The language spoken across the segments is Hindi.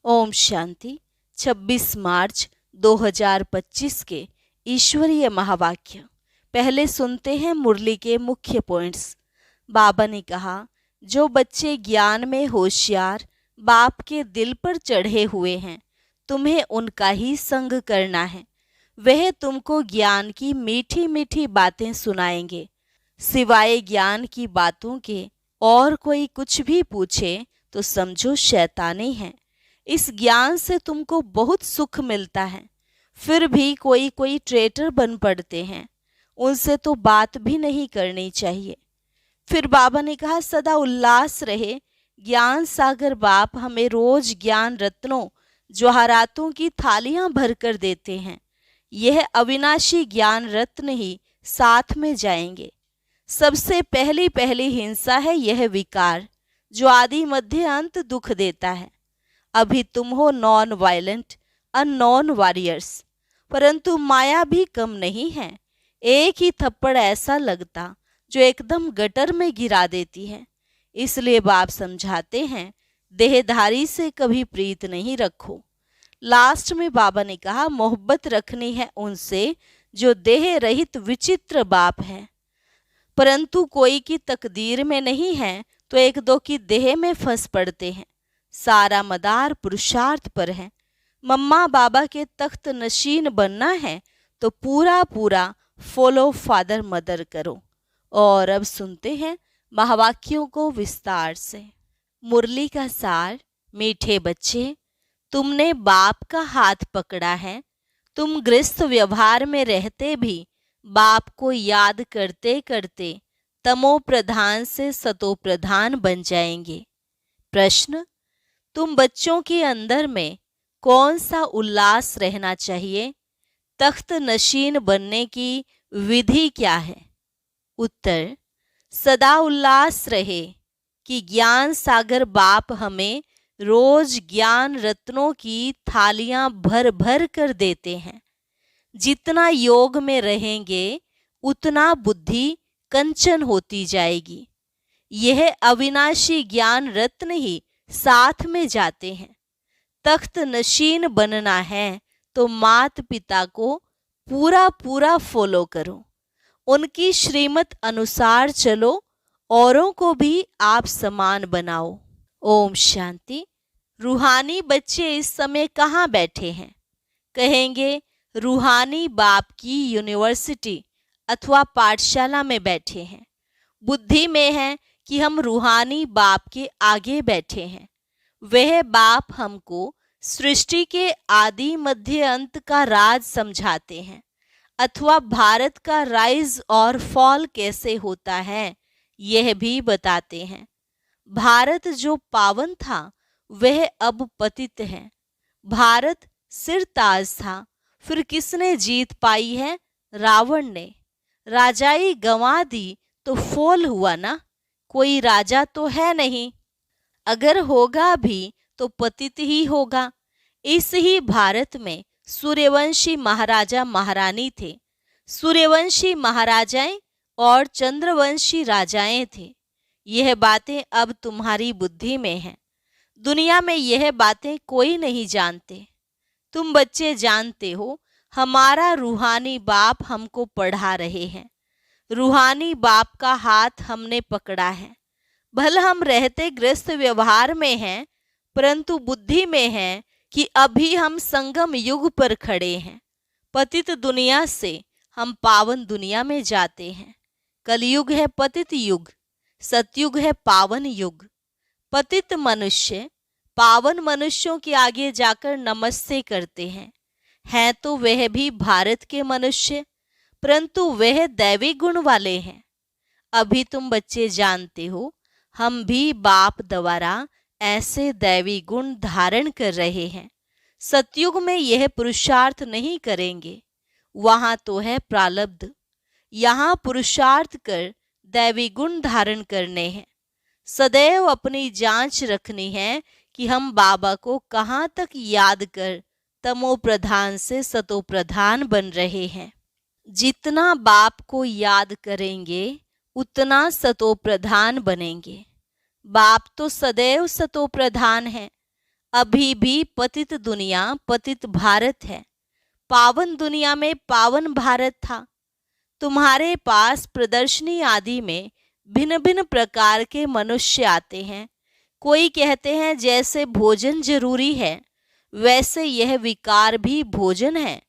ओम शांति। 26 मार्च 2025 के ईश्वरीय महावाक्य। पहले सुनते हैं मुरली के मुख्य पॉइंट्स। बाबा ने कहा, जो बच्चे ज्ञान में होशियार बाप के दिल पर चढ़े हुए हैं, तुम्हें उनका ही संग करना है। वह तुमको ज्ञान की मीठी मीठी बातें सुनाएंगे। सिवाय ज्ञान की बातों के और कोई कुछ भी पूछे तो समझो शैतानी है। इस ज्ञान से तुमको बहुत सुख मिलता है, फिर भी कोई कोई ट्रेटर बन पड़ते हैं, उनसे तो बात भी नहीं करनी चाहिए। फिर बाबा ने कहा, सदा उल्लास रहे। ज्ञान सागर बाप हमें रोज ज्ञान रत्नों जवाहरातों की थालियां भर कर देते हैं। यह अविनाशी ज्ञान रत्न ही साथ में जाएंगे। सबसे पहली पहली हिंसा है यह विकार, जो आदि मध्य अंत दुख देता है। अभी तुम हो नॉन वायलेंट अननॉन वॉरियर्स, परंतु माया भी कम नहीं है। एक ही थप्पड़ ऐसा लगता जो एकदम गटर में गिरा देती है। इसलिए बाप समझाते हैं, देहधारी से कभी प्रीत नहीं रखो। लास्ट में बाबा ने कहा, मोहब्बत रखनी है उनसे जो देह रहित विचित्र बाप है, परंतु कोई की तकदीर में नहीं है तो एक दो की देह में फंस पड़ते हैं। सारा मदार पुरुषार्थ पर है। मम्मा बाबा के तख्त नशीन बनना है तो पूरा पूरा फॉलो फादर मदर करो। और अब सुनते हैं महावाक्यों को विस्तार से। मुरली का सार। मीठे बच्चे, तुमने बाप का हाथ पकड़ा है। तुम गृहस्थ व्यवहार में रहते भी बाप को याद करते करते तमो प्रधान से सतो प्रधान बन जाएंगे। प्रश्न, तुम बच्चों के अंदर में कौन सा उल्लास रहना चाहिए? तख्त नशीन बनने की विधि क्या है? उत्तर, सदा उल्लास रहे कि ज्ञान सागर बाप हमें रोज ज्ञान रत्नों की थालियां भर भर कर देते हैं। जितना योग में रहेंगे उतना बुद्धि कंचन होती जाएगी। यह अविनाशी ज्ञान रत्न ही साथ में जाते हैं। तख्त नशीन बनना है तो मात पिता को पूरा पूरा फॉलो करो, उनकी श्रीमत अनुसार चलो, औरों को भी आप समान बनाओ। ओम शांति। रूहानी बच्चे इस समय कहाँ बैठे हैं? कहेंगे, रूहानी बाप की यूनिवर्सिटी अथवा पाठशाला में बैठे हैं। बुद्धि में है कि हम रूहानी बाप के आगे बैठे हैं। वह बाप हमको सृष्टि के आदि मध्य अंत का राज समझाते हैं, अथवा भारत का राइज और फॉल कैसे होता है यह भी बताते हैं। भारत जो पावन था वह अब पतित है। भारत सिरताज था, फिर किसने जीत पाई है? रावण ने। राजाई गंवा दी तो फॉल हुआ ना, कोई राजा तो है नहीं। अगर होगा भी तो पतित ही होगा। इस ही भारत में सूर्यवंशी महाराजा महारानी थे। सूर्यवंशी महाराजाएं और चंद्रवंशी राजाएं थे। यह बातें अब तुम्हारी बुद्धि में हैं। दुनिया में यह बातें कोई नहीं जानते। तुम बच्चे जानते हो, हमारा रूहानी बाप हमको पढ़ा रहे हैं। रूहानी बाप का हाथ हमने पकड़ा है। भले हम रहते गृहस्थ व्यवहार में हैं, परंतु बुद्धि में है कि अभी हम संगम युग पर खड़े हैं। पतित दुनिया से हम पावन दुनिया में जाते हैं। कलयुग है पतित युग, सतयुग है पावन युग। पतित मनुष्य पावन मनुष्यों के आगे जाकर नमस्ते करते हैं तो वह भी भारत के मनुष्य, परंतु वह दैवी गुण वाले हैं। अभी तुम बच्चे जानते हो, हम भी बाप द्वारा ऐसे दैवी गुण धारण कर रहे हैं। सतयुग में यह पुरुषार्थ नहीं करेंगे, वहां तो है प्रारब्ध। यहाँ पुरुषार्थ कर दैवी गुण धारण करने हैं। सदैव अपनी जांच रखनी है कि हम बाबा को कहाँ तक याद कर तमो प्रधान से सतो प्रधान बन रहे हैं। जितना बाप को याद करेंगे उतना सतो प्रधान बनेंगे। बाप तो सदैव सतो प्रधान है। अभी भी पतित दुनिया पतित भारत है, पावन दुनिया में पावन भारत था। तुम्हारे पास प्रदर्शनी आदि में भिन्न भिन्न प्रकार के मनुष्य आते हैं। कोई कहते हैं जैसे भोजन जरूरी है, वैसे यह विकार भी भोजन है,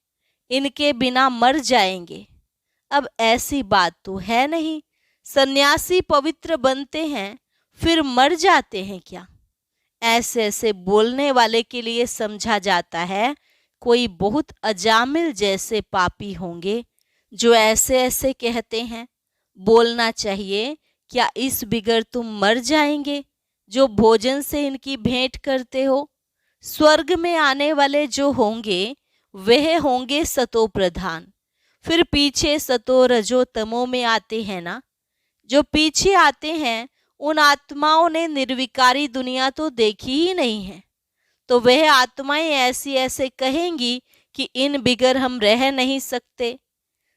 इनके बिना मर जाएंगे। अब ऐसी बात तो है नहीं। सन्यासी पवित्र बनते हैं फिर मर जाते हैं क्या? ऐसे ऐसे बोलने वाले के लिए समझा जाता है कोई बहुत अजामिल जैसे पापी होंगे जो ऐसे ऐसे कहते हैं। बोलना चाहिए, क्या इस बिगर तुम मर जाएंगे जो भोजन से इनकी भेंट करते हो? स्वर्ग में आने वाले जो होंगे वह होंगे सतो प्रधान। फिर पीछे सतो रजो तमो में आते हैं ना। जो पीछे आते हैं उन आत्माओं ने निर्विकारी दुनिया तो देखी ही नहीं है, तो वह आत्माएं ऐसी ऐसे कहेंगी कि इन बिगर हम रह नहीं सकते।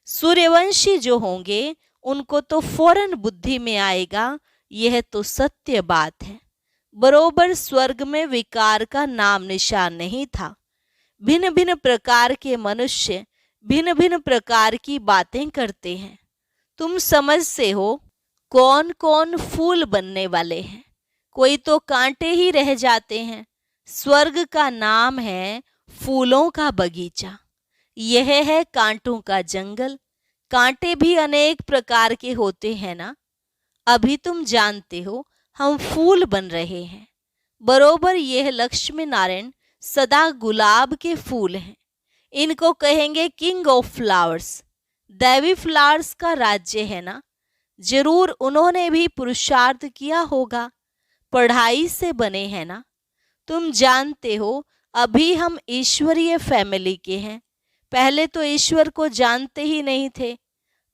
सूर्यवंशी जो होंगे उनको तो फौरन बुद्धि में आएगा, यह तो सत्य बात है। बरोबर स्वर्ग में विकार का नाम निशान नहीं था। भिन्न भिन्न प्रकार के मनुष्य भिन्न भिन्न प्रकार की बातें करते हैं। तुम समझते हो कौन कौन फूल बनने वाले हैं, कोई तो कांटे ही रह जाते हैं। स्वर्ग का नाम है फूलों का बगीचा, यह है कांटों का जंगल। कांटे भी अनेक प्रकार के होते हैं ना। अभी तुम जानते हो हम फूल बन रहे हैं। बरोबर यह लक्ष्मी नारायण सदा गुलाब के फूल हैं। इनको कहेंगे किंग ऑफ फ्लावर्स। दैवी फ्लावर्स का राज्य है ना। जरूर उन्होंने भी पुरुषार्थ किया होगा, पढ़ाई से बने हैं ना। तुम जानते हो अभी हम ईश्वरीय फैमिली के हैं। पहले तो ईश्वर को जानते ही नहीं थे।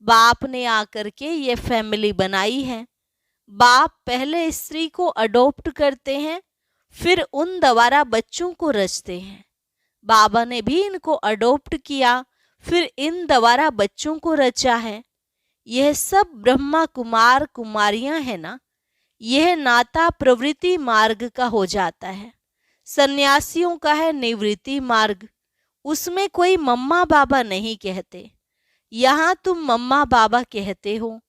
बाप ने आकर के ये फैमिली बनाई है। बाप पहले स्त्री को अडॉप्ट करते हैं, फिर उन द्वारा बच्चों को रचते हैं। बाबा ने भी इनको अडॉप्ट किया, फिर इन द्वारा बच्चों को रचा है। यह सब ब्रह्मा कुमार कुमारियां हैं ना। यह नाता प्रवृत्ति मार्ग का हो जाता है। सन्यासियों का है निवृत्ति मार्ग। उसमें कोई मम्मा बाबा नहीं कहते। यहाँ तुम मम्मा बाबा कहते हो।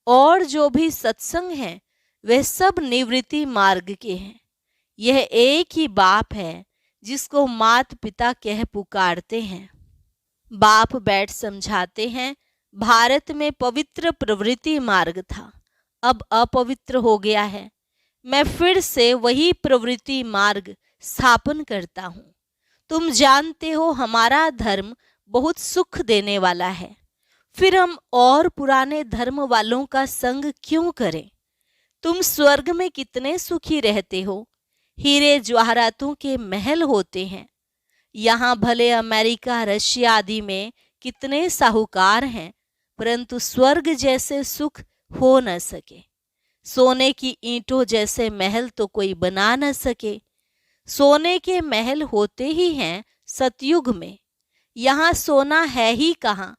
और जो भी सत्संग है वे सब निवृत्ति मार्ग के हैं। यह एक ही बाप है जिसको मात पिता कह पुकारते हैं। बाप बैठ समझाते हैं, भारत में पवित्र प्रवृत्ति मार्ग था, अब अपवित्र हो गया है। मैं फिर से वही प्रवृत्ति मार्ग स्थापन करता हूँ। तुम जानते हो हमारा धर्म बहुत सुख देने वाला है, फिर हम और पुराने धर्म वालों का संग क्यों करें? तुम स्वर्ग में कितने सुखी रहते हो। हीरे जवाहरातों के महल होते हैं। यहाँ भले अमेरिका रशिया आदि में कितने साहूकार हैं, परंतु स्वर्ग जैसे सुख हो न सके। सोने की ईंटों जैसे महल तो कोई बना न सके। सोने के महल होते ही हैं सतयुग में। यहाँ सोना है ही कहाँ।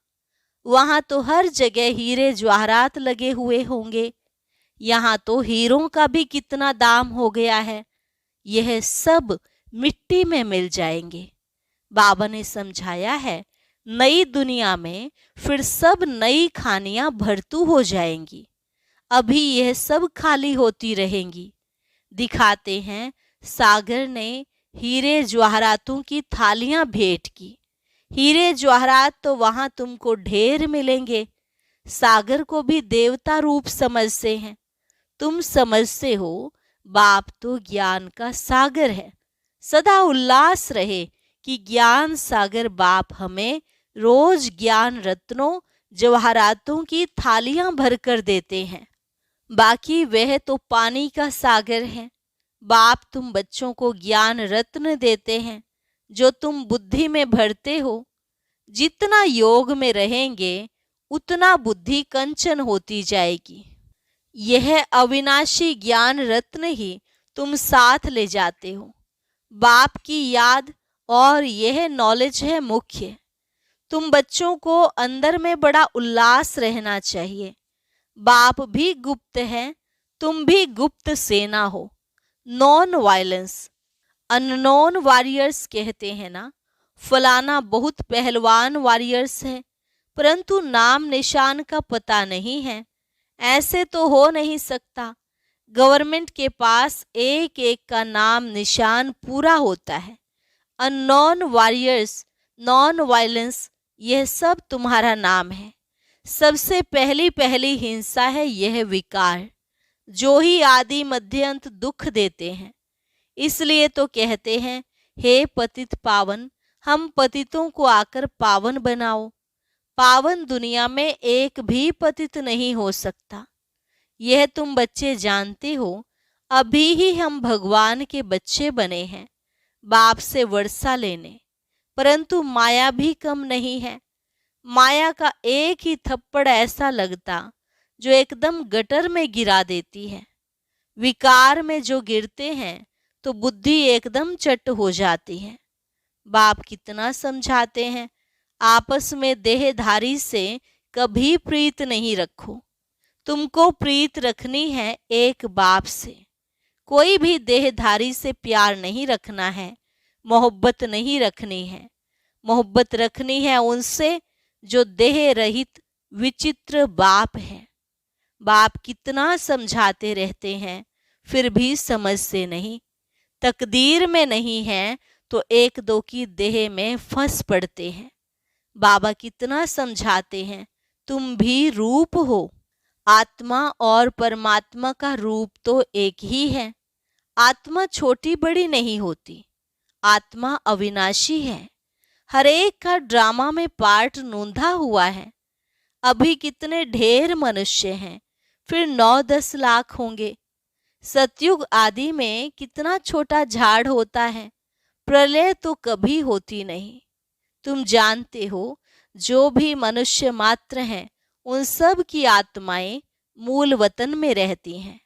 वहाँ तो हर जगह हीरे जवाहरात लगे हुए होंगे। यहाँ तो हीरों का भी कितना दाम हो गया है। यह सब मिट्टी में मिल जाएंगे। बाबा ने समझाया है, नई दुनिया में फिर सब नई खानियां भरतू हो जाएंगी। अभी यह सब खाली होती रहेंगी। दिखाते हैं सागर ने हीरे जवाहरातों की थालियां भेंट की। हीरे जवाहरात तो वहां तुमको ढेर मिलेंगे। सागर को भी देवता रूप समझते हैं। तुम समझते हो बाप तो ज्ञान का सागर है। सदा उल्लास रहे कि ज्ञान सागर बाप हमें रोज ज्ञान रत्नों जवाहरातों की थालियां भरकर देते हैं। बाकी वह तो पानी का सागर है। बाप तुम बच्चों को ज्ञान रत्न देते हैं जो तुम बुद्धि में भरते हो। जितना योग में रहेंगे उतना बुद्धि कंचन होती जाएगी। यह अविनाशी ज्ञान रत्न ही तुम साथ ले जाते हो। बाप की याद और यह नॉलेज है मुख्य। तुम बच्चों को अंदर में बड़ा उल्लास रहना चाहिए। बाप भी गुप्त है, तुम भी गुप्त सेना हो। Non violence. अननोन वॉरियर्स कहते हैं ना, फलाना बहुत पहलवान वॉरियर्स है, परंतु नाम निशान का पता नहीं है। ऐसे तो हो नहीं सकता। गवर्नमेंट के पास एक एक का नाम निशान पूरा होता है। अननोन वॉरियर्स, नॉन वायलेंस, यह सब तुम्हारा नाम है। सबसे पहली हिंसा है यह विकार, जो ही आदि मध्य अंत दुख देते हैं। इसलिए तो कहते हैं, हे पतित पावन, हम पतितों को आकर पावन बनाओ। पावन दुनिया में एक भी पतित नहीं हो सकता। यह तुम बच्चे जानते हो। अभी ही हम भगवान के बच्चे बने हैं, बाप से वर्षा लेने, परंतु माया भी कम नहीं है। माया का एक ही थप्पड़ ऐसा लगता जो एकदम गटर में गिरा देती है। विकार में जो गिरते हैं तो बुद्धि एकदम चट हो जाती है। बाप कितना समझाते हैं, आपस में देहधारी से कभी प्रीत नहीं रखो। तुमको प्रीत रखनी है एक बाप से। कोई भी देहधारी से प्यार नहीं रखना है, मोहब्बत नहीं रखनी है। मोहब्बत रखनी है उनसे जो देह रहित विचित्र बाप है। बाप कितना समझाते रहते हैं, फिर भी समझते नहीं। तकदीर में नहीं है तो एक दो की देह में फंस पड़ते हैं। बाबा कितना समझाते हैं, तुम भी रूप हो। आत्मा और परमात्मा का रूप तो एक ही है। आत्मा छोटी बड़ी नहीं होती, आत्मा अविनाशी है। हर एक का ड्रामा में पार्ट नोंधा हुआ है। अभी कितने ढेर मनुष्य हैं, फिर 9-10 लाख होंगे। सतयुग आदि में कितना छोटा झाड़ होता है, प्रलय तो कभी होती नहीं। तुम जानते हो, जो भी मनुष्य मात्र हैं, उन सब की आत्माएं मूल वतन में रहती हैं।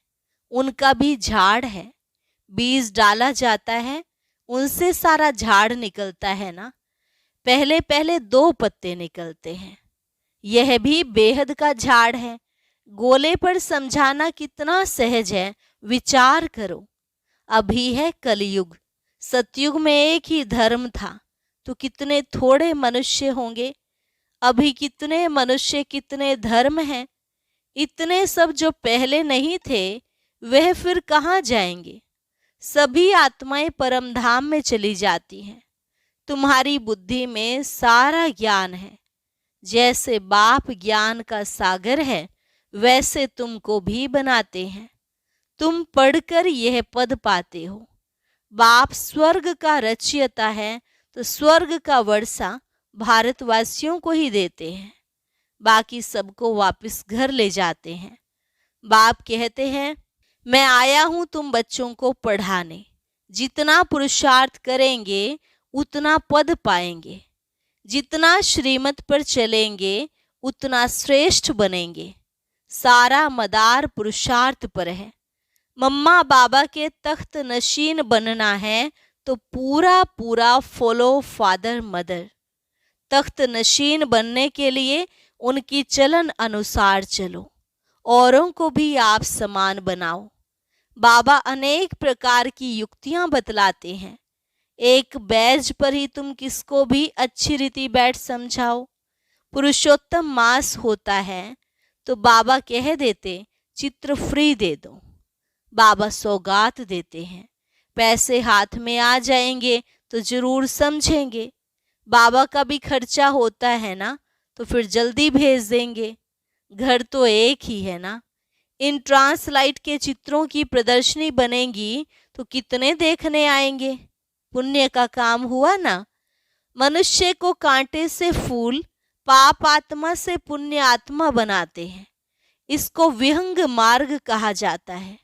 उनका भी झाड़ है। बीज डाला जाता है, उनसे सारा झाड़ निकलता है ना। पहले पहले 2 पत्ते निकलते हैं। यह भी बेहद का झाड़ है। गोले पर समझाना कितना सहज है, विचार करो। अभी है कलयुग। सतयुग में एक ही धर्म था, तो कितने थोड़े मनुष्य होंगे। अभी कितने मनुष्य, कितने धर्म हैं। इतने सब जो पहले नहीं थे, वह फिर कहाँ जाएंगे। सभी आत्माएं परम धाम में चली जाती हैं। तुम्हारी बुद्धि में सारा ज्ञान है। जैसे बाप ज्ञान का सागर है, वैसे तुमको भी बनाते हैं। तुम पढ़कर यह पद पाते हो। बाप स्वर्ग का रचयिता है, तो स्वर्ग का वर्षा भारतवासियों को ही देते हैं, बाकी सबको वापस घर ले जाते हैं। बाप कहते हैं, मैं आया हूं तुम बच्चों को पढ़ाने। जितना पुरुषार्थ करेंगे उतना पद पाएंगे। जितना श्रीमत पर चलेंगे उतना श्रेष्ठ बनेंगे। सारा मदार पुरुषार्थ पर है। मम्मा बाबा के तख्त नशीन बनना है तो पूरा पूरा फॉलो फादर मदर। तख्त नशीन बनने के लिए उनकी चलन अनुसार चलो, औरों को भी आप समान बनाओ। बाबा अनेक प्रकार की युक्तियां बतलाते हैं। एक बैज पर ही तुम किसको भी अच्छी रीति बैठ समझाओ। पुरुषोत्तम मास होता है तो बाबा कह देते चित्र फ्री दे दो। बाबा सौगात देते हैं, पैसे हाथ में आ जाएंगे तो जरूर समझेंगे। बाबा का भी खर्चा होता है ना, तो फिर जल्दी भेज देंगे। घर तो एक ही है ना। इन ट्रांसलाइट के चित्रों की प्रदर्शनी बनेगी तो कितने देखने आएंगे। पुण्य का काम हुआ ना। मनुष्य को कांटे से फूल, पाप आत्मा से पुण्य आत्मा बनाते हैं। इसको विहंग मार्ग कहा जाता है।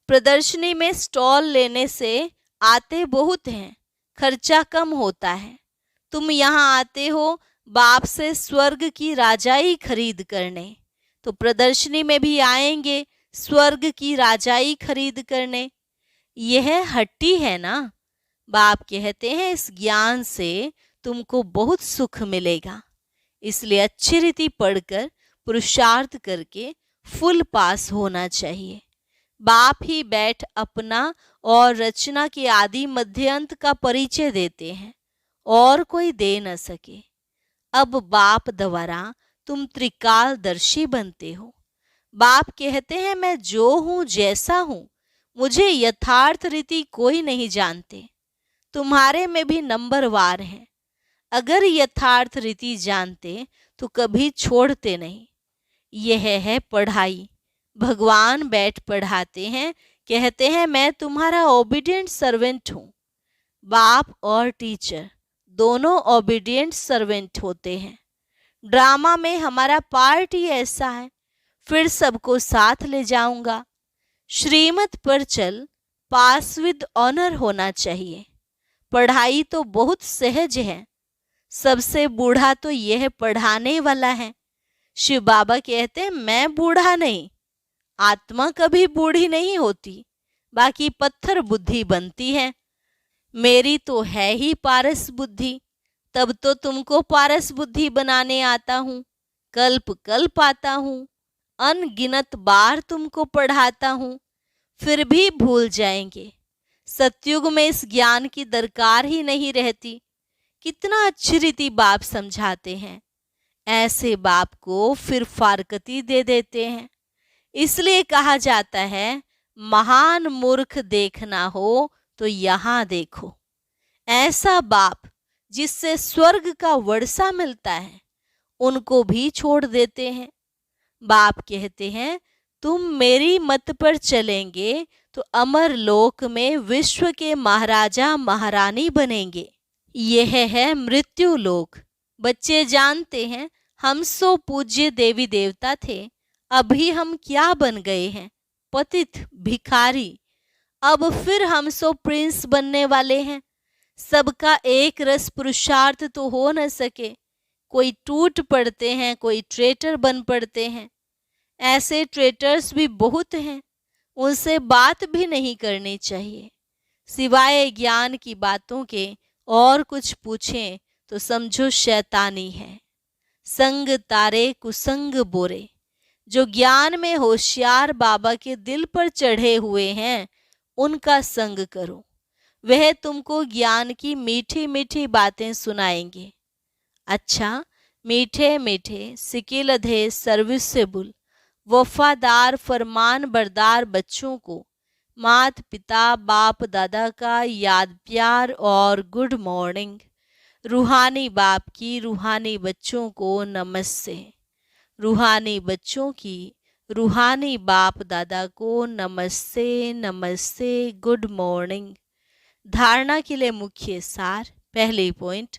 प्रदर्शनी में स्टॉल लेने से आते बहुत हैं, खर्चा कम होता है। तुम यहाँ आते हो बाप से स्वर्ग की राजाई खरीद करने, तो प्रदर्शनी में भी आएंगे स्वर्ग की राजाई खरीद करने। यह हट्टी है ना। बाप कहते हैं इस ज्ञान से तुमको बहुत सुख मिलेगा। इसलिए अच्छी रीति पढ़कर पुरुषार्थ करके फुल पास होना चाहिए। बाप ही बैठ अपना और रचना के आदि मध्य अंत का परिचय देते हैं और कोई दे न सके। अब बाप द्वारा तुम त्रिकालदर्शी बनते हो। बाप कहते हैं मैं जो हूं जैसा हूं, मुझे यथार्थ रीति कोई नहीं जानते। तुम्हारे में भी नंबरवार हैं। अगर यथार्थ रीति जानते तो कभी छोड़ते नहीं। यह है पढ़ाई। भगवान बैठ पढ़ाते हैं, कहते हैं मैं तुम्हारा ओबीडिएंट सर्वेंट हूं। बाप और टीचर दोनों ओबीडिएंट सर्वेंट होते हैं। ड्रामा में हमारा पार्ट ही ऐसा है। फिर सबको साथ ले जाऊंगा। श्रीमत पर चल, पास विद ऑनर होना चाहिए। पढ़ाई तो बहुत सहज है। सबसे बूढ़ा तो यह पढ़ाने वाला है। शिव बाबा कहते हैं मैं बूढ़ा नहीं। आत्मा कभी बूढ़ी नहीं होती, बाकी पत्थर बुद्धि बनती है। मेरी तो है ही पारस बुद्धि। तब तो तुमको पारस बुद्धि बनाने आता हूँ। कल्प कल्प आता हूँ, अनगिनत बार तुमको पढ़ाता हूँ, फिर भी भूल जाएंगे। सतयुग में इस ज्ञान की दरकार ही नहीं रहती। कितना अच्छी रीति बाप समझाते हैं। ऐसे बाप को फिर फारकती दे देते हैं। इसलिए कहा जाता है महान मूर्ख देखना हो तो यहाँ देखो। ऐसा बाप जिससे स्वर्ग का वर्षा मिलता है, उनको भी छोड़ देते हैं। बाप कहते हैं तुम मेरी मत पर चलेंगे तो अमर लोक में विश्व के महाराजा महारानी बनेंगे। यह है मृत्यु लोक। बच्चे जानते हैं हम सो पूज्य देवी देवता थे, अभी हम क्या बन गए हैं, पतित भिखारी। अब फिर हम सो प्रिंस बनने वाले हैं। सबका एक रस पुरुषार्थ तो हो न सके। कोई टूट पड़ते हैं, कोई ट्रेटर बन पड़ते हैं। ऐसे ट्रेटर्स भी बहुत हैं, उनसे बात भी नहीं करनी चाहिए। सिवाय ज्ञान की बातों के और कुछ पूछें तो समझो शैतानी है। संग तारे कुसंग बोरे। जो ज्ञान में होशियार बाबा के दिल पर चढ़े हुए हैं, उनका संग करो। वह तुमको ज्ञान की मीठी मीठी बातें सुनाएंगे। अच्छा, मीठे मीठे सिकिलधे सर्विसेबल वफादार फरमान बरदार बच्चों को मात पिता बाप दादा का याद प्यार और गुड मॉर्निंग। रूहानी बाप की रूहानी बच्चों को नमस्ते। रूहानी बच्चों की रूहानी बाप दादा को नमस्ते नमस्ते गुड मॉर्निंग। धारणा के लिए मुख्य सार। पहली पॉइंट,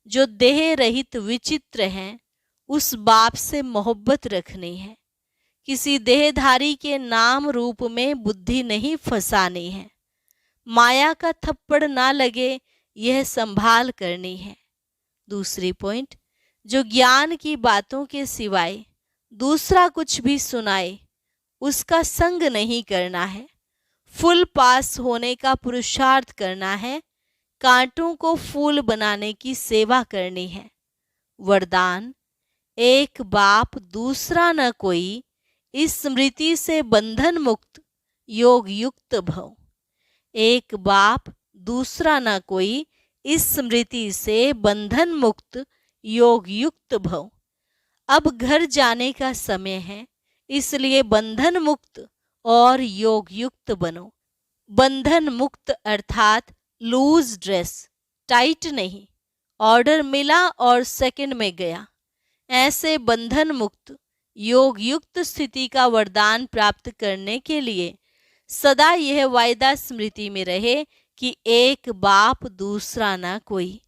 जो देह रहित विचित्र हैं उस बाप से मोहब्बत रखनी है। किसी देहधारी के नाम रूप में बुद्धि नहीं फंसानी है। माया का थप्पड़ ना लगे, यह संभाल करनी है। दूसरी पॉइंट, जो ज्ञान की बातों के सिवाय दूसरा कुछ भी सुनाए उसका संग नहीं करना है। फुल पास होने का पुरुषार्थ करना है। कांटों को फूल बनाने की सेवा करनी है। वरदान, एक बाप दूसरा न कोई, इस स्मृति से बंधन मुक्त योग युक्त भव। एक बाप दूसरा न कोई, इस स्मृति से बंधन मुक्त योग युक्त भव। अब घर जाने का समय है, इसलिए बंधन मुक्त और योग युक्त बनो। बंधन मुक्त अर्थात लूज ड्रेस, टाइट नहीं। ऑर्डर मिला और सेकंड में गया। ऐसे बंधन मुक्त योग युक्त स्थिति का वरदान प्राप्त करने के लिए सदा यह वायदा स्मृति में रहे कि एक बाप दूसरा ना कोई।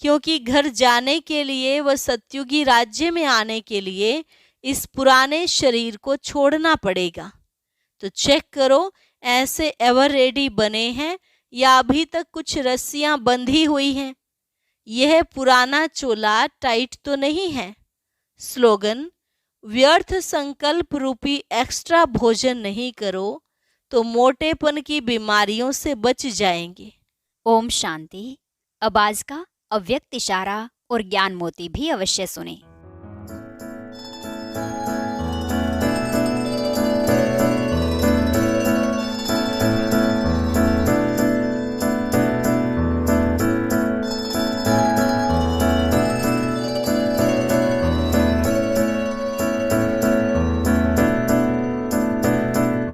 क्योंकि घर जाने के लिए व सत्युगी राज्य में आने के लिए इस पुराने शरीर को छोड़ना पड़ेगा। तो चेक करो ऐसे एवर रेडी बने हैं या अभी तक कुछ रस्सियां बंधी हुई हैं। यह पुराना चोला टाइट तो नहीं है। स्लोगन, व्यर्थ संकल्प रूपी एक्स्ट्रा भोजन नहीं करो तो मोटेपन की बीमारियों से बच जाएंगे। ओम शांति। अब आज का अव्यक्त इशारा और ज्ञान मोती भी अवश्य सुने।